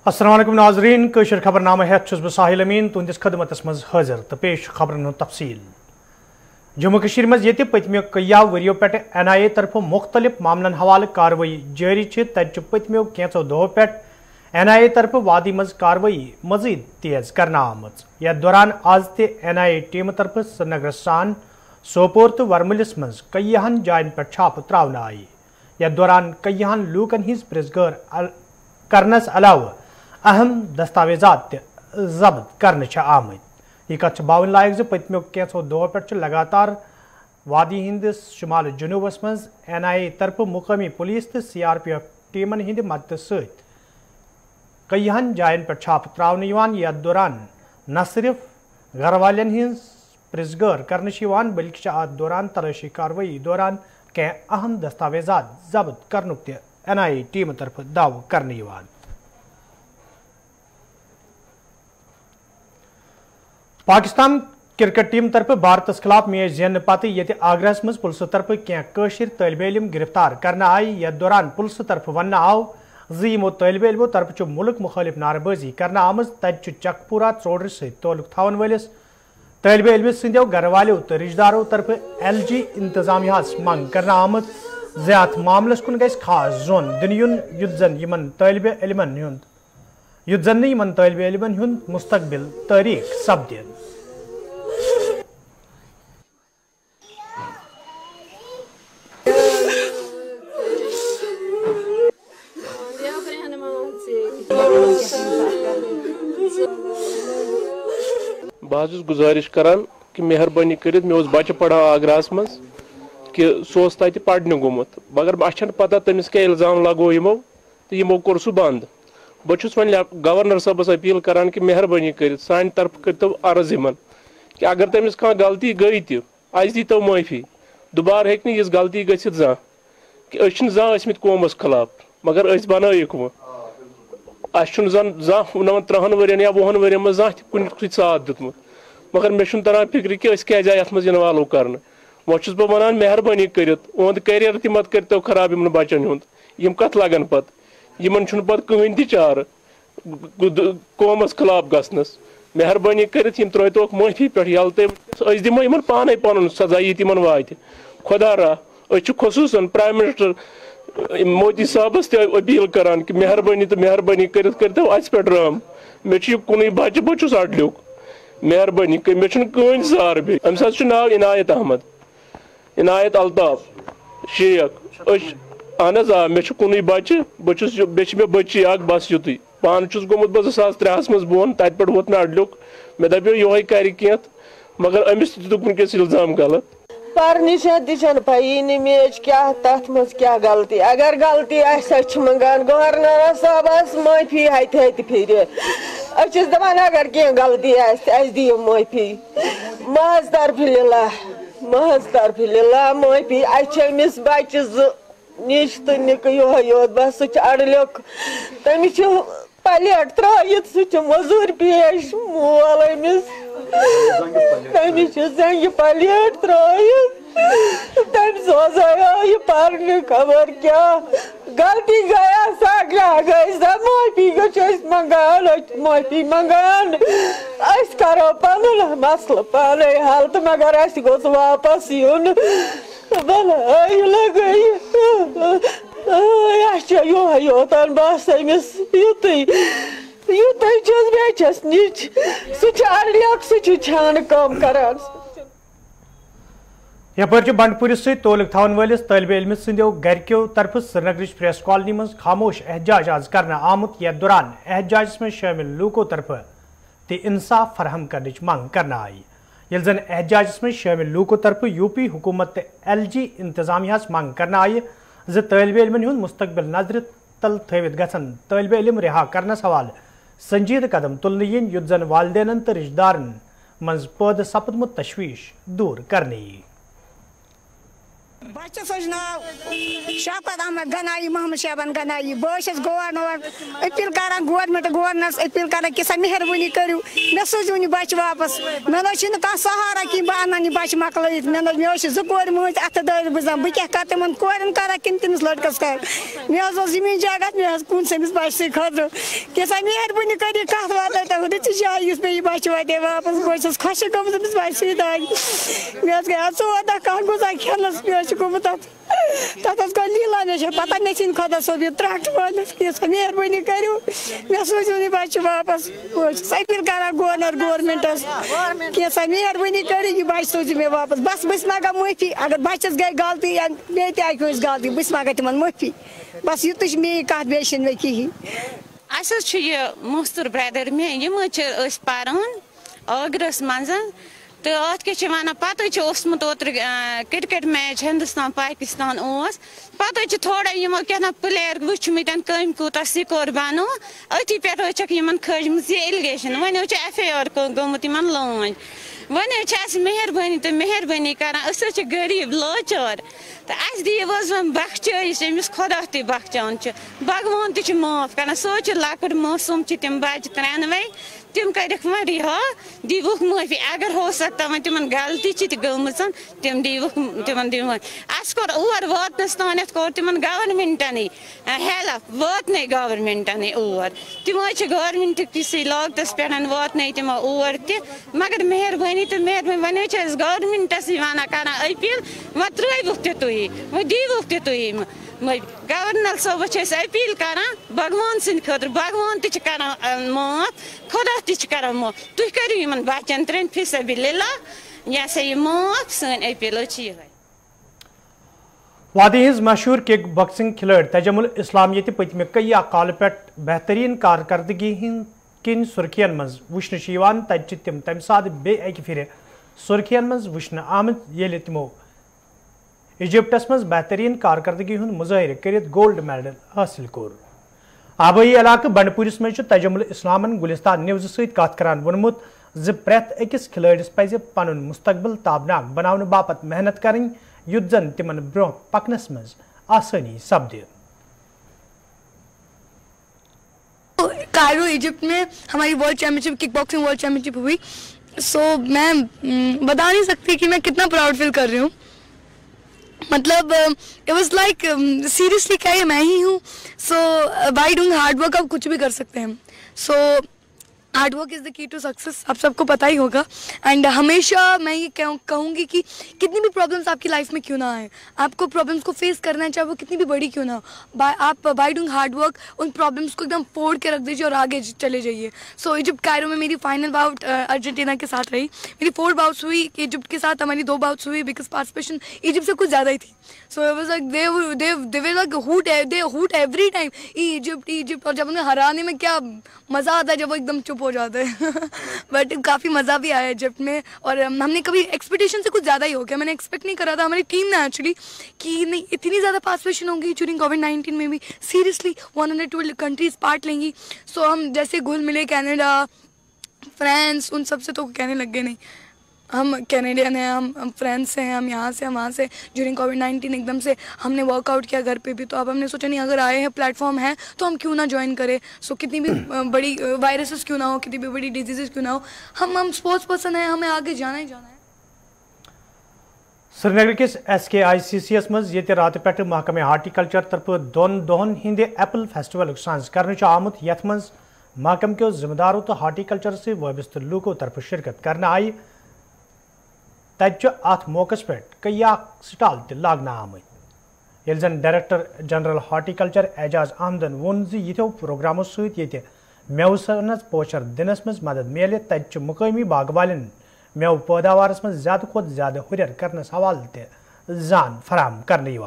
अस्सलाम वालेकुम नाज़रीन कशर खबरनामा हेत छुस बह साहिल अमीन तुंदिस खदमतस मज हाजिर तो पेश खबरन तफसील। जम्मू कश्मीर मज ये पतम्यो कया वरियो पे NIA तरफ मुख्तलिफ मामलन हवाले कार्रवाई जारी तत पतम्यो कैंचो दो पे NIA तरफ वादी मज कार्रवाई मजीद तेज करना आमज। यथ दौरान आज ते NIA टीम तरफ श्रीनगर सान सोपोर तो वर्मलिस मज कयहन जायन पे छाप त्रावन आई। यथ दौरान कयहन लूकन हिज प्रेसगर करनस अलावा अहम दस्तावेजात जब्त करने आमद। यह कत बावन लायक पतम्यो कैंचो दो पे लगातार वादी हिंदिस शुमाल जुनूबस मज NIA तरफ मुकामी पुलिस तो CRPF टीमन हिंद मदद सत कयहन जायन पे छाप त्रावन। यथ दौरान न सिर्फ घर वालन हिंज प्रेसगर करने बल्कि अत दौरान तलाशी कार्रवाई दौरान कह अहम दस्तावेजात जब्त करनुक NIA टीम तरफ दाव करने। पाकिस्तान क्रिकेट टीम तरफ भारत खिलाफ मैच जीन पत ये आगरा मज पुलिस तरफ क्या तलब इलम गिरफ्तार करना आई। यथ दौरान पुलिस तरफ वन आव यमो तलब इलमो तरफ मुल्क मुखालिफ नारेबाजी करना आमज। तत चकपूरा चोडर सल्लुक थवन वलिस तलब इलम सो घर वालों तो रिश्तेदारों तरफ LG इंतजामिया मंग करना आमद ज़ मामलस कुन गस खास जोन दिन युत जन यमन तलब इलमन हुंद मुस्तकबिल तारीख सपद। बह गुजारिश करान कि मेहरबानी कर मे बच्चे पढ़ा आगरास मज कि सह तत पढ़ने गोमुत मगर अच्छे पता तमिस क्या इल्जाम लगो यमो तो यमो कोर सह बंद। बहुत वन गवर्नर साहबस अपील करान कि मेहरबानी कर सान तरफ करतो अर्ज यमन कि अगर तमिस कह गलती गई तज दीतो माफी दोबार हेक यह गलती गसित जा कि जा ٲسۍमٕتۍ कौमस खिलाफ मगर बनक वो अन जा 30 वर्यन या 20 वर्यन मज जा कुन साथ दितमुत मगर मे तरह फिक्र कि क्या अत मज इन्वॉल्व कर। वह बह वन मेहरबानी कर करियर मत करतो खराब इन बचन हुंद यम कत लगन पत यमन पत कहीं तह चार कौमस खिलाफ गसनस। मेहरबानी कर त्रो माफी पे यल तो दिमो इन पाने पन सजा ये वात खुदा रहा खसूसन प्राइम मिनिस्टर मोदी साहबस अपील करान कि मेहरबानी तो मेहरबानी करतो अस पे राम मे कुन बच्चे बहुत अडल्युक मेहरबानी कर मे कहीं सार बे अम्स नाव इनायत अहमद इनायत अल्ताफ शेख अहन आ मे कुन बच्चे बे बच्ची बस युत पान गोमुत बह 2003 मज बोन तत पे वोत मे अडल्युक मे दपो ये कर मगर अमिस तुक इल्जाम गलत पर्निश पी मेज क्या तथ मज क्या गलती अगर गलती मंगान गवर्नर साहब माफी हथ फिर दपान अगर क्या गलती दियो माफी महज तरफ लिल्ला माफी अमिस बच्चे निश तो निक योत बस सह अड़ल्युक तमिस प्लेट त्रयित सह मजूर पेश मोल अमिस तमिस जंग प्लेट त्रयित तम सोजा यह पर्न खबर क्या गलती गया सा क्या गई सा माफी मंगान माफी मंगान करो पन मसल पाने हल तो मगर गोस वापस युन भलाई लगे योतन बस अमिस युत बेचस निच सह अड़ल्युक सह छान कम करान। यपर बंडपुर सत तोलक थवन वलिस तलब इलम सो गरक्यों तरफ श्रीनगर प्रेस कॉलोनी मज खामोश एहतजाज आज कर आमुत। यथ दौरान एहतजाज में शामिल लूकों तरफ ते इंसाफ फरहम करने मंग करना आई। यल जन एहतजाज में शामिल लूकों तरफ यूपी हुकूमत LG इंतजामिया मंग करना आई ज तलब इलमन हुंद मुस्तकबिल नजर तल थवित गसन तलब इलम रिहा करनस हवाल संजीद कदम तुलने यिन युत जन वालदेनन तो रिश्तेदारन मज पद सपदमुत तशवीश दूर करने। बच्चस नाव शफकत अहमद गनाई मोहम्मद शाबान गनाई बस गवर्नर अपील करान गवर्नरस अपील करान कि सा मेहरबानी करू मे सोजू यह बच्चे वापस मे कह सहारा कि बह अन यह बच्चे मकलत मे जो कोर मज अथ दर बुझान बह क्या कर तिमन कोरन करा कि तमिस लड़कस कर मे जमीन जगह मे कुन समिस बच्चे खतर कि सा मेहरबानी कर कत वात रच जाए पे यह बच्चे वाते वापस बस खुश गमत तमिस बच्चे दाग मे गया 14 कह गुजा खेलस गोमुत तथ गो लीला मे पता मे खुदा सोब यह त्रट वालस कि मेहरबानी करू मे सोचू यह बच्चे वापस बस अपील करान गवर्नमेंटस कि मेहरबानी करू यह बच्चे सोचू मे वापस बस बस मांगा माफी अगर बच्चस गई गलती या मे तस गलती बस मांगा तिमन माफी बस युत मे कत बे मे कहें मुस्तूर ब्रदर मे पारान आगरस मज तो अत क्या वन पत ओसमुत ओतर क्रिकेट मैच हिंदुस्तान पाकिस्तान पत थोड़ा यमो क्या प्लेयर वुचमत कम कूत स्कोर बनो अथी पे खजम एलिगेशन वन FIR गोमुत लॉन्च वन मेहरबानी तो मेहरबानी करान गरीब लाचार तो अस दिव बख्चाइश अमिस खुदा तु बख्चान भगवान तु माफ कर सो लकट मासूम तम बच्चे 3 वै तम करख वो रिहा दिवुक माफी अगर हो सकता वो तिमन गलती गम तम दिव अस कोर और वातनस तान कोर तिमन गवर्नमेंटन हेल्प वातन गवर्नमेंटन और तम गवर्नमेंट किस लागतस पे वातन तमो और मगर मेहरबानी तो मेहरबानी वन गवर्नमेंटस वन कर अपील वो त्रुक तुम वो दीवुक तुम गवर्नर सोबस अपील करान भगवान सद खतर भगवान तक माफ खुदा तक माफ तुम करू इन बच्चन 3 फिसबिल्लाह यह सा यह माफ सन अपील यह वादी हिंज मशहूर किक बॉक्सिंग खिलाड़ी तजमुल इस्लाम ये पतम कई काल पे बेहतरीन कारकर्दगी किन सुर्खियन मज वुचन तम तम सात बे फिर सुर्खियन मज वुचन आमत ये तमो इजिप्टस मज बेहतरीन कारकर्दगी मुजाहिर कर गोल्ड मेडल हासिल कोर आबाई इलाक बंडपुरिस मज तजमुल इस्लामन गुलिस्तान न्यूज सत करान वोनमुत प्रेत अकिस खिलाड़िस पज पन मुस्तकबिल ताबनाक बनाने बापत मेहनत करें युद्ध जन तिमन ब्रोह पकनस मज आसानी सपद कायरो इजिप्ट में हमारी world championship kick boxing world championship हुई सो मैं बता नहीं सकती कि मैं कितना प्राउड फील कर रही हूँ मतलब इट वाज लाइक सीरियसली क्या ये मैं ही हूँ so by doing hard work आप कुछ भी कर सकते हैं so hard work is the key to success आप सबको पता ही होगा एंड हमेशा मैं ये कहूँगी कि कितनी भी प्रॉब्लम्स आपकी लाइफ में क्यों ना आए आपको प्रॉब्लम्स को फेस करना है चाहे वो कितनी भी बड़ी क्यों ना हो आप बाय डूइंग हार्ड वर्क उन प्रॉब्लम्स को एकदम फोड़ के रख दीजिए और आगे चले जाइए सो इजिप्ट कायरो में मेरी फाइनल बाउट अर्जेंटीना के साथ रही मेरी 4 बाउट्स हुई इजिप्ट के साथ हमारी 2 बाउट्स हुई बिकॉज पार्टिसिपेशन इजिप्ट से कुछ ज़्यादा ही थी so it was like they were like hoot every time Egypt और जब उन्हें हराने में क्या मज़ा आता है जब वो एकदम चुप हो जाते हैं बट काफ़ी मज़ा भी आया इजिप्ट में और हमने कभी एक्सपेक्टेशन से कुछ ज़्यादा ही हो गया मैंने एक्सपेक्ट नहीं करा था हमारी टीम ने एक्चुअली कि नहीं इतनी ज़्यादा पार्टिसिपेशन होगी ड्यूरिंग कोविड-19 में भी सीरियसली 112 कंट्रीज़ पार्ट लेंगी सो हम जैसे घुल मिले कनाडा फ्रांस उन सब से तो कहने लग गए नहीं हम कैनेडियन हैं हम फ्रेंड्स हैं हम यहाँ से हम वहाँ से ड्यूरिंग कोविड-19 एकदम से हमने वर्कआउट किया घर पे भी तो अब हमने सोचा नहीं अगर आए हैं प्लेटफॉर्म है तो हम क्यों ना ज्वाइन करें सो कितनी भी बड़ी वायरसेस क्यों ना हो कितनी भी बड़ी डिजीजेस क्यों ना हो हम स्पोर्ट्स पर्सन हैं हमें आगे जाना ही जाना है श्रीनगर किस SKICCS मज ये रात पे महकमे हार्टिकल्चर तरफ 2 दोहन हिंद एप्पल फेस्टिवल सांझ कर आमुत यथ मज महकम के जिम्मेदारों तो हार्टिकल्चर से वाबस्त लूकों तरफ शिरकत करने आई तत अत मौकस पे कई स्टाल लागना आमत ये जन डायरेक्टर जनरल हार्टिकल्चर एजाज अहमदन वोन यथो प्रोग्रामों सत मेव सनस पोचर दिनस मज मदद मिले तत मुकामी बाग वालन मेव पैदावारस मज ज्यादा खुद ज्यादा हुरर करनस हवाल जान फराम करने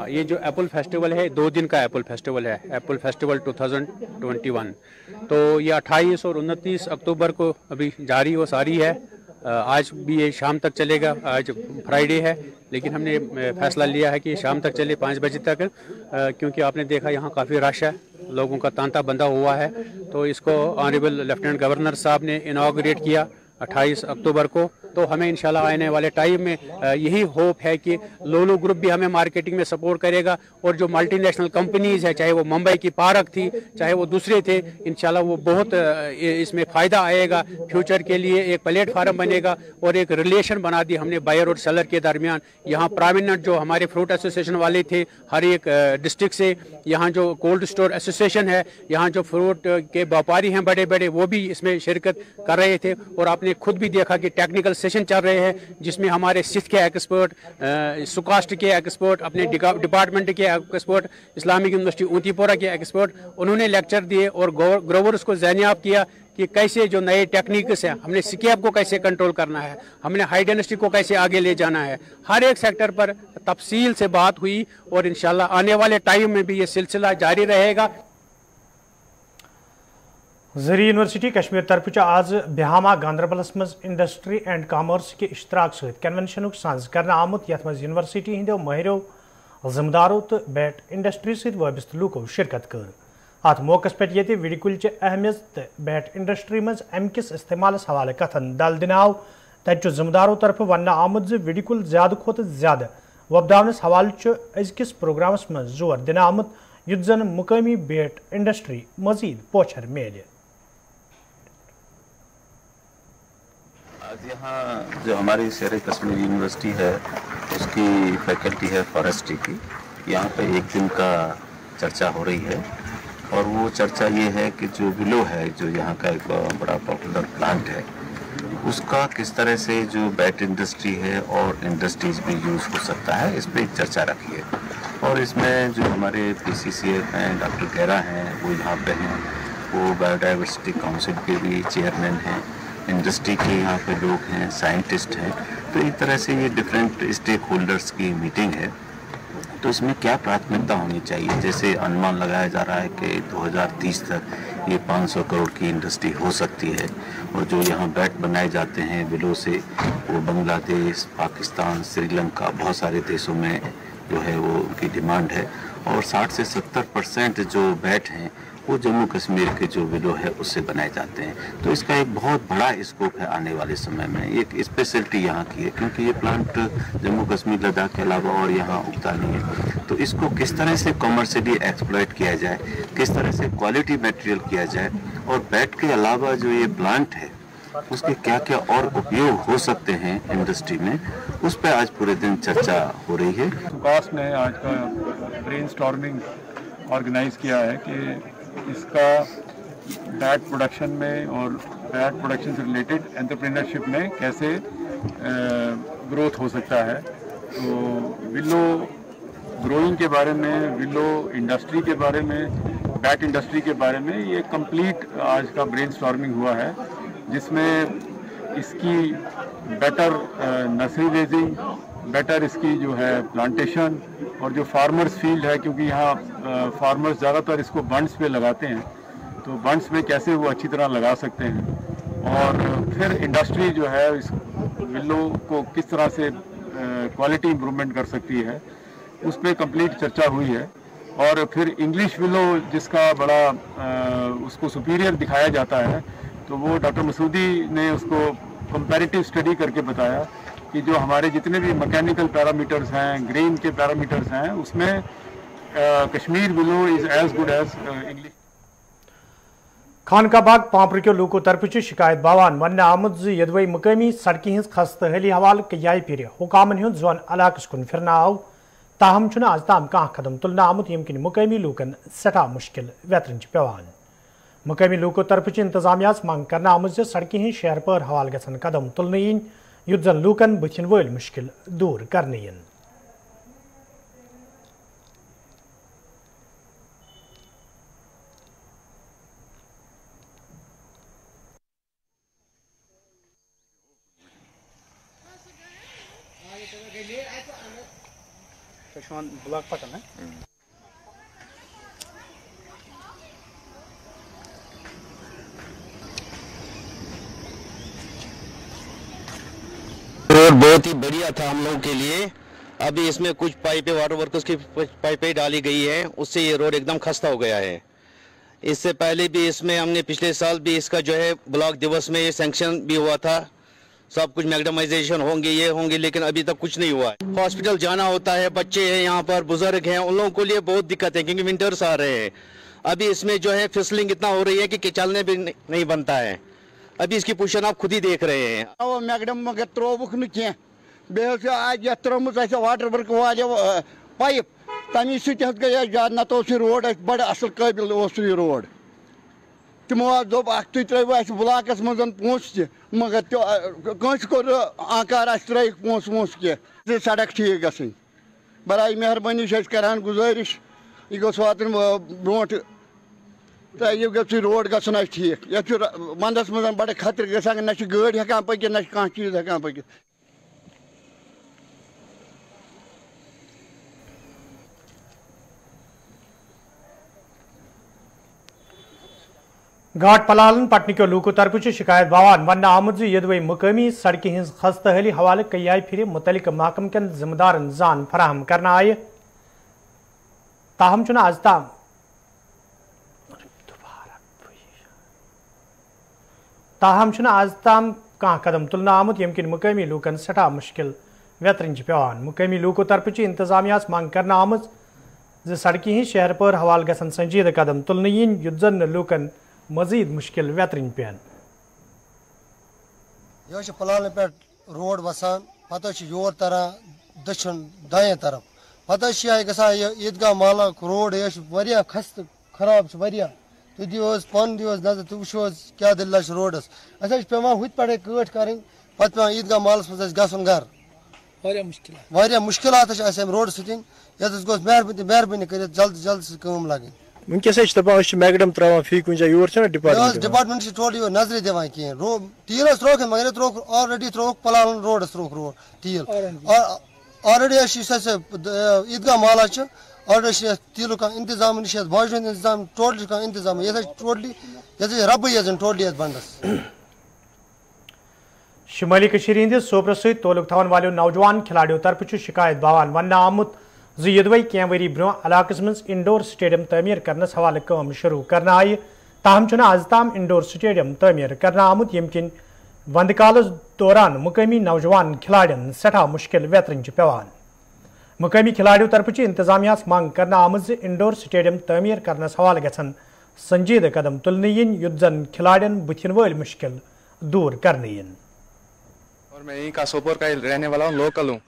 ये जो एप्पल फेस्टिवल है 2 दिन का एप्पल फेस्टिवल है एप्पल फेस्टिवल 2021 तो ये 28 और 29 अक्टूबर को अभी जारी व सारी है आज भी ये शाम तक चलेगा आज फ्राइडे है लेकिन हमने फैसला लिया है कि ये शाम तक चले 5 बजे तक क्योंकि आपने देखा यहाँ काफ़ी रश है लोगों का तांता बंधा हुआ है तो इसको ऑनरेबल लेफ्टिनेंट गवर्नर साहब ने इनॉग्रेट किया 28 अक्टूबर को तो हमें इंशाल्लाह आने वाले टाइम में यही होप है कि लोलो ग्रुप भी हमें मार्केटिंग में सपोर्ट करेगा और जो मल्टीनेशनल कंपनीज है, चाहे वो मुंबई की पार्क थी, चाहे वो दूसरे थे, इंशाल्लाह वो बहुत इसमें फ़ायदा आएगा। फ्यूचर के लिए एक प्लेटफार्म बनेगा और एक रिलेशन बना दी हमने बायर और सेलर के दरमियान। यहाँ प्रोमिनेंट जो हमारे फ्रूट एसोसिएशन वाले थे हर एक डिस्ट्रिक्ट से, यहाँ जो कोल्ड स्टोर एसोसिएशन है, यहाँ जो फ्रूट के व्यापारी हैं बड़े बड़े, वो भी इसमें शिरकत कर रहे थे। और आपने खुद भी देखा कि टेक्निकल सेशन चल रहे हैं जिसमें हमारे सिस्थ के एक्सपर्ट, सुकास्ट के एक्सपर्ट, अपने डिपार्टमेंट के एक्सपर्ट, इस्लामिक यूनिवर्सिटी ऊंतीपोरा के एक्सपर्ट, उन्होंने लेक्चर दिए और ग्रोवर्स को ज़हनियाब किया कि कैसे जो नए टेक्निक्स हैं, हमने स्कैब को कैसे कंट्रोल करना है, हमने हाई डेंसिटी को कैसे आगे ले जाना है। हर एक सेक्टर पर तफसील से बात हुई और इंशाल्लाह आने वाले टाइम में भी ये सिलसिला जारी रहेगा। ज़री यूनिवर्सिटी कश्मीर तरफ आज बेहामा गांधरबलस मज इंडस्ट्री एंड कॉमर्स के इश्तराक सहित कन्वेंशन साज करना आमुत यथ मज यूनिवर्सिटी हंदो महरों, जिम्मेदारों तो बैट इंडस्ट्री सहित वाबस्त लूको शिरकत कर। अत मौके पे ये विडिकुलच अहमियत तो बैट इंडस्ट्री मज अम किस इस्तेमाल हवाले कथन दल दिन आव। तत जिम्मेदारों तरफ वन आमुत विडिकुल ज्यादा खोत ज्यादा वपदावनस हवाले अजकिस प्रोग्रामस मज जोर दिन आमुत युत जन मुकामी बैट इंडस्ट्री मजीद पोछर मेले। आज यहाँ जो हमारी शेर कश्मीर यूनिवर्सिटी है उसकी फैकल्टी है फॉरेस्ट्री की, यहाँ पे एक दिन का चर्चा हो रही है और वो चर्चा ये है कि जो विलो है, जो यहाँ का एक बड़ा पॉपुलर प्लांट है, उसका किस तरह से जो बैट इंडस्ट्री है और इंडस्ट्रीज में यूज़ हो सकता है, इस पर एक चर्चा रखी है। और इसमें जो हमारे PCCF हैं, डॉक्टर गैरा हैं, वो यहाँ पे हैं, वो बायोडाइवर्सिटी काउंसिल के भी चेयरमैन हैं, इंडस्ट्री के यहाँ पे लोग हैं, साइंटिस्ट हैं। तो एक तरह से ये डिफरेंट स्टेक होल्डर्स की मीटिंग है। तो इसमें क्या प्राथमिकता होनी चाहिए, जैसे अनुमान लगाया जा रहा है कि 2030 तक ये 500 करोड़ की इंडस्ट्री हो सकती है और जो यहाँ बैट बनाए जाते हैं विलो से, वो बांग्लादेश, पाकिस्तान, श्रीलंका, बहुत सारे देशों में जो है वो उनकी डिमांड है। और 60 से 70% जो बैट हैं वो जम्मू कश्मीर के जो विलो है उससे बनाए जाते हैं। तो इसका एक बहुत बड़ा स्कोप है आने वाले समय में। एक स्पेशलिटी यहाँ की है क्योंकि ये प्लांट जम्मू कश्मीर, लद्दाख के अलावा और यहाँ उगता नहीं है। तो इसको किस तरह से कमर्शियली एक्सप्लॉइट किया जाए, किस तरह से क्वालिटी मटेरियल किया जाए और बैट के अलावा जो ये प्लांट है उसके क्या क्या और उपयोग हो सकते हैं इंडस्ट्री में, उस पर आज पूरे दिन चर्चा हो रही है। सुकास ने आज का ब्रेनस्टॉर्मिंग ऑर्गेनाइज किया है कि इसका बैट प्रोडक्शन में और बैट प्रोडक्शन से रिलेटेड एंटरप्रेन्योरशिप में कैसे ग्रोथ हो सकता है। तो विलो ग्रोइंग के बारे में, विलो इंडस्ट्री के बारे में, बैट इंडस्ट्री के बारे में ये कंप्लीट आज का ब्रेनस्टॉर्मिंग हुआ है, जिसमें इसकी बेटर नर्सरी रेजिंग, बेटर इसकी जो है प्लांटेशन और जो फार्मर्स फील्ड है, क्योंकि यहाँ फार्मर्स ज़्यादातर इसको बंड्स पे लगाते हैं, तो बंड्स में कैसे वो अच्छी तरह लगा सकते हैं। और फिर इंडस्ट्री जो है इस विलो को किस तरह से क्वालिटी इम्प्रूवमेंट कर सकती है, उस पर कंप्लीट चर्चा हुई है। और फिर इंग्लिश विलो जिसका बड़ा उसको सुपीरियर दिखाया जाता है, तो वो डॉक्टर मसूदी ने उसको कंपैरेटिव स्टडी करके बताया कि जो हमारे जितने भी मैकेनिकल पैरामीटर्स हैं, ग्रेन के पैरामीटर्स हैं, उसमें Kashmir willow is as good as English. खानकाबाग पांपर के लूको तरफ शिकायत बावान वन आमुद यदवई मकामी सड़क हज खस्तहली हवाल कई फिर हुकामन हूं जोन इलाकस कुन फिरना आव, ताहम आज ताम कह कदम तुलना आमुत यम किन मकामी लूकन सठा मुश्किल वेतरन पेवान। मकामी लूको तरफ इंतजामिया मांग करना आमुत सड़क हज शहर पर हवाल गसन कदम तुलना इन युत जन लूकन बुथिन वल मुश्किल दूर करने इन। ब्लॉक पटन है। रोड बहुत ही बढ़िया था हम लोगों के लिए। अभी इसमें कुछ पाइपें वाटर वर्कर्स की पाइपें डाली गई है, उससे ये रोड एकदम खस्ता हो गया है। इससे पहले भी इसमें हमने पिछले साल भी इसका जो है ब्लॉक दिवस में ये सैंक्शन भी हुआ था, सब कुछ मैग्डमाइजेशन होंगे, ये होंगे, लेकिन अभी तक कुछ नहीं हुआ है। हॉस्पिटल जाना होता है, बच्चे हैं यहाँ पर, बुजुर्ग हैं, उन लोगों के लिए बहुत दिक्कत है क्योंकि विंटर्स आ रहे हैं। अभी इसमें जो है फिसलिंग इतना हो रही है कि चलने भी नहीं बनता है। अभी इसकी पोजीशन आप खुद ही देख रहे हैं। मैगडम मगर त्रोवुक न बेह आज ये त्रोमुत वाटर वर्क वाले पाइप तमी सह गई ज्यादा नत रोड बड़ असल काबिल यह रोड तमो दोप तुम त्रो अस ब्लाकस मज पोस मगर कंस कोर आकार त्रिक पोस वोस कह सड़क ठीक गई बराए मेहरबानी करान गुजारिश यह गोस वातन ब्रोट तो यह गो रोड गसन ठीक ये वंदस मज बड़ खतर गसान ना गाड़ी हेकान पकित ना कह चीज हेकान पकित। घाट पलालन पटन के लूको तरफ शिकायत बावान वन आमुद यदवई मुकामी सड़क हज खस्तहली हवाले कई फिर मुतलिक महकम कन जिम्मेदारन जान फराहम करना आय ताहम आज ताम कह कदम तुलना आमुत यम किन मुकामी लूकन सठा मुश्किल वेतरन पेवान। मुकामी लूको तरफ इंतजामिया मंग करना आमुज सड़क हज शहर पर हवाल गसन संजीद कदम तुलना इन युत जन लूकन मजीद मुश्किल वेतरन पेन। यह पलान पे रोड वसान पत योर तरह दक्षिण दाएं तरफ पत गसान ईदगाह माला रोड यह खस्त खराब तु दिवस पान दिवस नजर तु वो क्या दिल रोडस अस पेवान हुत पे कट कर पे ईदगाह मालस मज गसन घर वारिया मुश्किलात रोड सतन ये गोस मेहरबानी कर जल्द जल्द कम लगन। वनकस मैगडम त्रावान फी कुछ योर डिपार्टमेंट टोटल योर नजर दिवान कहें टील त्रोक मगर त्रोक ऑलरेडी त्रोक पलालन रोडस त्रोक रोड टील ऑलरेडी ईदगाह माला ऑलरेडी टील का इंतजाम बाजन इंतजाम टोटल का इंतजाम ये टोटली ये रब टोटली बंदस। शुमाली हंद सोपर सत तोलुक थवन वालों नौजवान खिलाड़ियों तरफ शिकायत बावान वन आमुत यदवई कह वरी ब्रो इलाकस मज इंडोर स्टेडियम तमीर करनस हवाले काम शुरू करना आय ताहम आज ताम इंडोर स्टेडियम तमीर करना आमुत यम किन वंद काल दौरान मुकामी नौजवान खिलाड़ियन सठा मुश्किल वेतरन पेवान। मुकामी खिलाड़ियों तरफ इंतजामिया मांग करना आमज इंडोर स्टेडियम तमीर करनस हवाले गसन संजीद कदम तुलने इन युत जन खिलाड़ियन बुथिन वल मुश्किल दूर करने इन। और मैं यहीं का सोपोर का रहने वाला हूँ, लोकल हूँ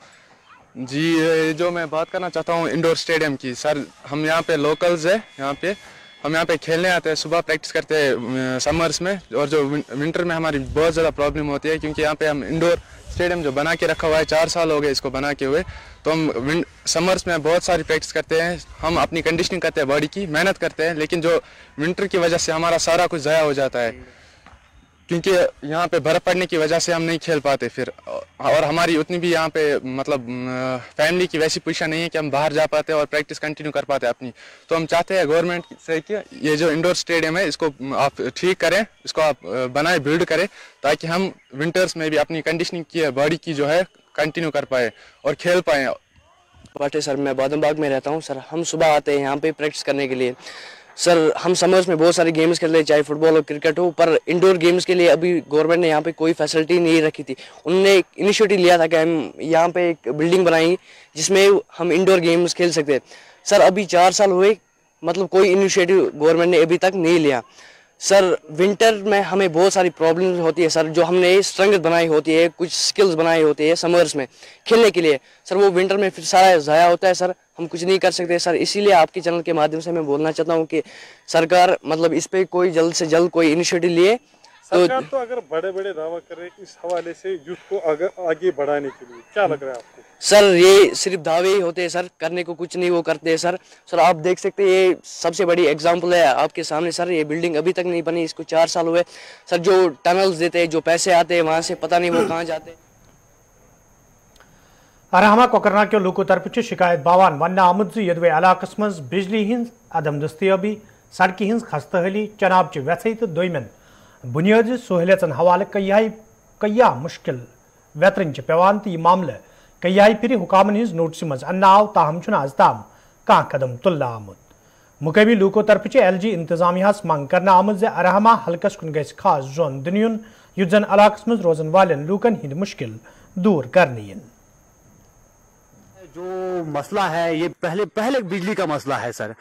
जी। जो मैं बात करना चाहता हूँ इंडोर स्टेडियम की, सर हम यहाँ पे लोकल्स है, हम यहाँ पे खेलने आते हैं, सुबह प्रैक्टिस करते हैं समर्स में, और जो विंटर में हमारी बहुत ज़्यादा प्रॉब्लम होती है क्योंकि यहाँ पे हम इंडोर स्टेडियम जो बना के रखा हुआ है 4 साल हो गए इसको बना के हुए, तो हम समर्स में बहुत सारी प्रैक्टिस करते हैं, हम अपनी कंडीशनिंग करते हैं, बॉडी की मेहनत करते हैं, लेकिन जो विंटर की वजह से हमारा सारा कुछ ज़ाया हो जाता है क्योंकि यहाँ पे बर्फ़ पड़ने की वजह से हम नहीं खेल पाते फिर, और हमारी उतनी भी यहाँ पे मतलब फैमिली की वैसी पोजीशन नहीं है कि हम बाहर जा पाते और प्रैक्टिस कंटिन्यू कर पाते अपनी। तो हम चाहते हैं गवर्नमेंट से कि ये जो इंडोर स्टेडियम है इसको आप ठीक करें, इसको आप बनाए बिल्ड करें ताकि हम विंटर्स में भी अपनी कंडीशनिंग की बॉडी की जो है कंटिन्यू कर पाए और खेल पाएँ। बाटे सर, मैं बादमबाग में रहता हूँ सर। हम सुबह आते हैं यहाँ पे प्रैक्टिस करने के लिए सर। हम समर्स में बहुत सारे गेम्स खेलते हैं, चाहे फुटबॉल हो क्रिकेट हो, पर इंडोर गेम्स के लिए अभी गवर्नमेंट ने यहाँ पे कोई फैसिलिटी नहीं रखी थी। उन्होंने एक इनिशिएटिव लिया था कि हम यहाँ पे एक बिल्डिंग बनाएंगे जिसमें हम इंडोर गेम्स खेल सकते हैं। सर अभी 4 साल हुए, मतलब कोई इनिशिएटिव गवर्नमेंट ने अभी तक नहीं लिया। सर विंटर में हमें बहुत सारी प्रॉब्लम्स होती है सर, जो हमने स्ट्रेंथ बनाई होती है, कुछ स्किल्स बनाई होती है समर्स में खेलने के लिए, सर वो विंटर में फिर सारा ज़ाया होता है सर, हम कुछ नहीं कर सकते सर। इसीलिए आपके चैनल के माध्यम से मैं बोलना चाहता हूँ कि सरकार मतलब इस पे कोई जल्द से जल्द कोई इनिशिएटिव लिए। सरकार तो अगर बड़े बड़े दावा कर रहे हैं इस हवाले से यूथ को आगे बढ़ाने के लिए, क्या लग रहा है आपको? सर ये सिर्फ दावे ही होते हैं सर, करने को कुछ नहीं वो करते हैं सर। सर आप देख सकते हैं ये सबसे बड़ी एग्जांपल है आपके सामने सर, ये बिल्डिंग अभी तक नहीं बनी, इसको 4 साल हुए सर। जो टनल्स देते हैं, जो पैसे आते हैं वहाँ से पता नहीं वो कहाँ जाते हैं। अरहमा कोकरना के लूको तरफ शिकायत बावान वन आमुद यदवे इलाकस मज बिजली हिंद अदम दस्तियाबी, सड़क हिंद खस्तहली, चनाब च वैसे तो दोयमन बुनियादी सहूलियतन हवाले कया मुश्किल वेतरन पेवान तो यह मामले कई फिर हुकामन हिंज नोटिस मज अन्न आव, ताहम आज ताम कह कदम तुलना आमुद। मुकामी लूको तरफ LG इंतजामिया मंग करना आमुद अरहमा हल्कस कुन गस खास जोन दिन युत जन इलाकस मज रोजन वालेन लूकन हिंद मुश्किल दूर करने यिन। जो मसला है ये पहले बिजली का मसला है सर।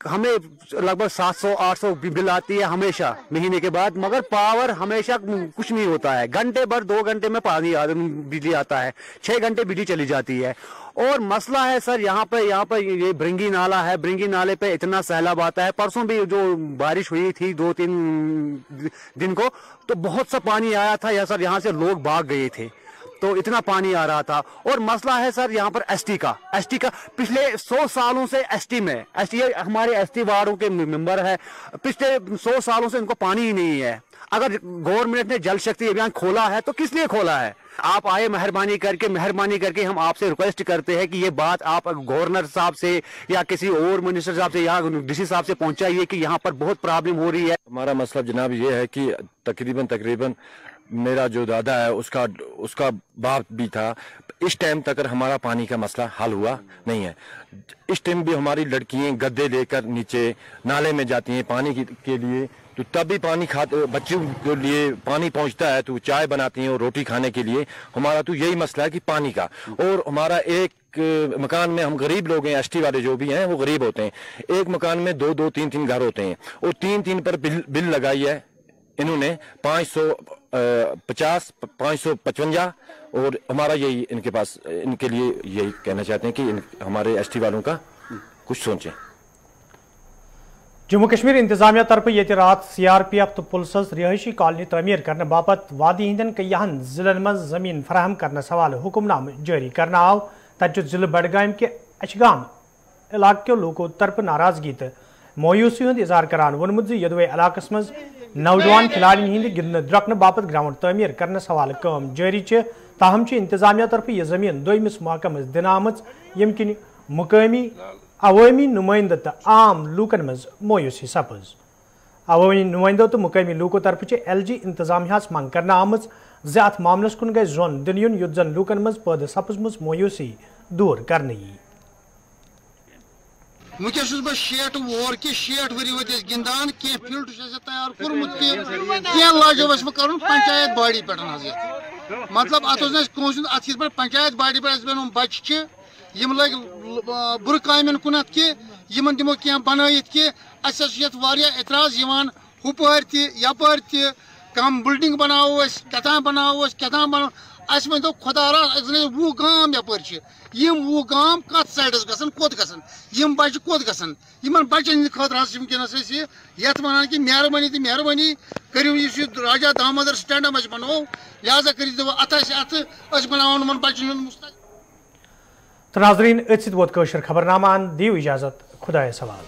हमें लगभग 700-800 बिल आती है हमेशा महीने के बाद, मगर पावर हमेशा कुछ नहीं होता है। घंटे भर 2 घंटे में बिजली आता है, 6 घंटे बिजली चली जाती है। और मसला है सर यहाँ पर ये ब्रिंगी नाला है, ब्रिंगी नाले पे इतना सैलाब आता है। परसों भी जो बारिश हुई थी 2-3 दिन को, तो बहुत सा पानी आया था सर, यहाँ से लोग भाग गए थे, तो इतना पानी आ रहा था। और मसला है सर यहाँ पर एसटी का पिछले 100 सालों से एसटी हमारे एसटी वार्डों के मेंबर है, पिछले 100 सालों से इनको पानी ही नहीं है। अगर गवर्नमेंट ने जल शक्ति अभियान खोला है तो किस लिए खोला है? आप आए मेहरबानी करके हम आपसे रिक्वेस्ट करते हैं कि ये बात आप गवर्नर साहब से या किसी और मिनिस्टर साहब से या डीसी साहब से पहुंचाइए कि यहाँ पर बहुत प्रॉब्लम हो रही है। हमारा मसला जनाब ये है कि तकरीबन मेरा जो दादा है उसका बाप भी था। इस टाइम तक हमारा पानी का मसला हल हुआ नहीं है। इस टाइम भी हमारी लड़कियां गद्दे लेकर नीचे नाले में जाती हैं पानी के लिए, तो तब भी पानी बच्चों के लिए पानी पहुंचता है तो चाय बनाती हैं और रोटी खाने के लिए। हमारा तो यही मसला है कि पानी का। और हमारा एक मकान में, हम गरीब लोग हैं, एसटी वाले जो भी हैं वो गरीब होते हैं, एक मकान में 2-2, 3-3 घर होते हैं और 3-3 पर बिल लगाई है इन्होंने 550, 555। और हमारा यही इनके लिए यही कहना चाहते हैं कि हमारे एसटी वालों का कुछ सोचें। जम्मू कश्मीर इंतजामिया तरफ ये रात CRPF तो पुलिस रिहायशी कॉलोनी तमीर करने बाबत वादी हिंदन कईहन जिलन मज जमीन फराहम करने सवाल हुक्मनाम जारी करना आव। तज जिले बडगाम के अशगाम इलाके लोगों तरफ नाराजगी तो मोयूसी हूं इजहार करान वोनमुत यदवे इलाकस मज नौजवान खिलाड़ियों हिंद गिंदन द्रकन बाबत ग्राउंड तमीर करने सवाल कम जारी ताहम इंतजामिया तरफ यह जमीन दोयमिस महकमस दिन आमच यम किन मुकामी अवामी नुमाइंद तो आम लूकन मज मोयूसी सपज। अवामी नुमाइंदों तो मुकामी लूकों तरफ LG इंतजामिया मंग करना आमच ज अत मामलस कुन गई जोन दिन युन युत जन लूकन मज पद सपजमुस मोयूसी दूर करने। वस बह 60 वोर कि 60 वरी वो गिंदान कह फील्ड तैयार कर्मुत कह लाजो बह कर पंचायत बाड़ी पे मतलब अत अत पे पंचायत बाड़ी पे बच्चे लग बुर कामन कुन दिमो कह बनात कि एतराज हुपर तपर तम बिल्डिंग बनाओ बनाओ अस वो खुदारा 20 गाम यपर 20 गाम कत साइडस गसन कोत गसन बच्चे कोत गसन बच्चन खतर वनस यथ वन कि मेहरबानी करू राजा दामोदर स्टैंड बनो लिहाजा कर अत बनावन बच्चन मुस्तक। तो नाजरीन वोत खबरनामा दियो इजाजत खुदा सवाल।